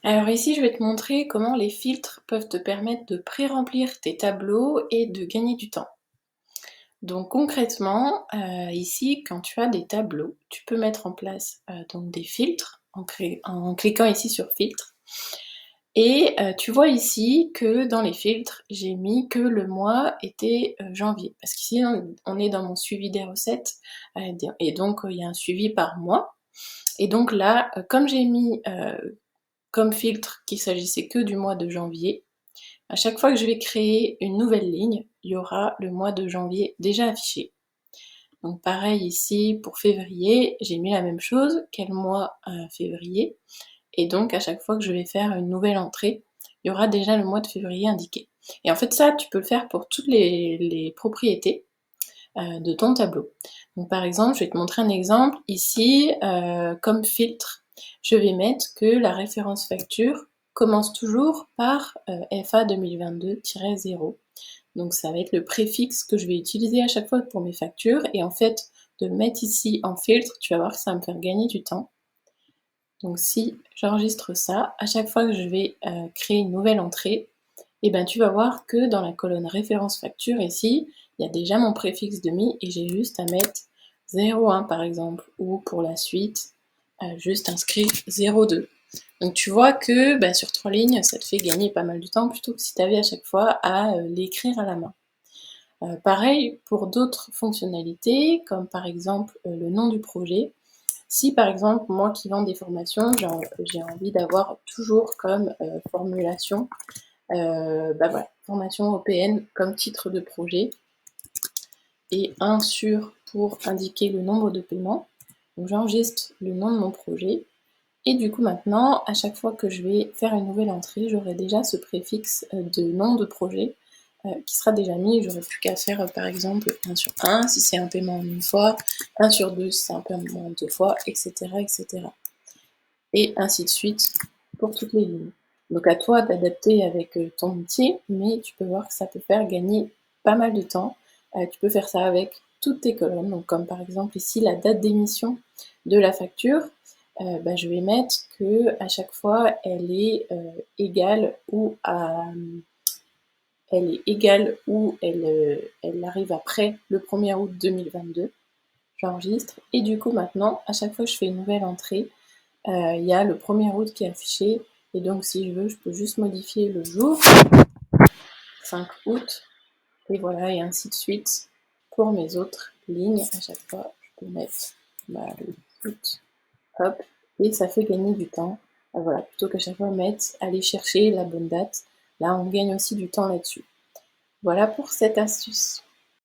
Alors ici, je vais te montrer comment les filtres peuvent te permettre de pré-remplir tes tableaux et de gagner du temps. Donc concrètement, ici, quand tu as des tableaux, tu peux mettre en place donc des filtres en cliquant ici sur filtres. Et tu vois ici que dans les filtres, j'ai mis que le mois était janvier. Parce qu'ici, on est dans mon suivi des recettes, et donc il y a un suivi par mois. Et donc là, comme j'ai mis comme filtre qu'il s'agissait que du mois de janvier, à chaque fois que je vais créer une nouvelle ligne, il y aura le mois de janvier déjà affiché. Donc pareil ici pour février, j'ai mis la même chose, quel mois février, et donc à chaque fois que je vais faire une nouvelle entrée, il y aura déjà le mois de février indiqué. Et en fait ça, tu peux le faire pour toutes les propriétés de ton tableau. Donc par exemple, je vais te montrer un exemple. Ici, comme filtre, je vais mettre que la référence facture commence toujours par FA 2022-0. Donc ça va être le préfixe que je vais utiliser à chaque fois pour mes factures. Et en fait, de le mettre ici en filtre, tu vas voir que ça va me faire gagner du temps. Donc si j'enregistre ça, à chaque fois que je vais créer une nouvelle entrée, et ben tu vas voir que dans la colonne référence facture ici, il y a déjà mon préfixe demi et j'ai juste à mettre 0,1 par exemple, ou pour la suite, juste inscrire 0,2. Donc tu vois que sur 3 lignes, ça te fait gagner pas mal de temps plutôt que si tu avais à chaque fois à l'écrire à la main. Pareil pour d'autres fonctionnalités, comme par exemple le nom du projet. Si par exemple, moi qui vends des formations, j'ai envie d'avoir toujours comme formulation, voilà, formation européenne comme titre de projet, et un sur pour indiquer le nombre de paiements. Donc j'enregistre le nom de mon projet, et du coup maintenant, à chaque fois que je vais faire une nouvelle entrée, j'aurai déjà ce préfixe de nom de projet qui sera déjà mis, et j'aurai plus qu'à faire par exemple 1 sur 1 si c'est un paiement en une fois, 1 sur 2 si c'est un paiement en 2 fois, etc. etc. Et ainsi de suite pour toutes les lignes. Donc à toi d'adapter avec ton outil, mais tu peux voir que ça peut faire gagner pas mal de temps. Tu peux faire ça avec toutes tes colonnes, donc comme par exemple ici la date d'émission de la facture. Je vais mettre que à chaque fois elle est égale ou elle arrive après le 1er août 2022. J'enregistre et du coup maintenant à chaque fois que je fais une nouvelle entrée, il y a le 1er août qui est affiché, et donc si je veux, je peux juste modifier le jour, 5 août, et voilà, et ainsi de suite pour mes autres lignes. À chaque fois, je peux mettre le août, hop, et ça fait gagner du temps. Voilà, plutôt qu'à chaque fois mettre, aller chercher la bonne date, là on gagne aussi du temps là-dessus. Voilà pour cette astuce.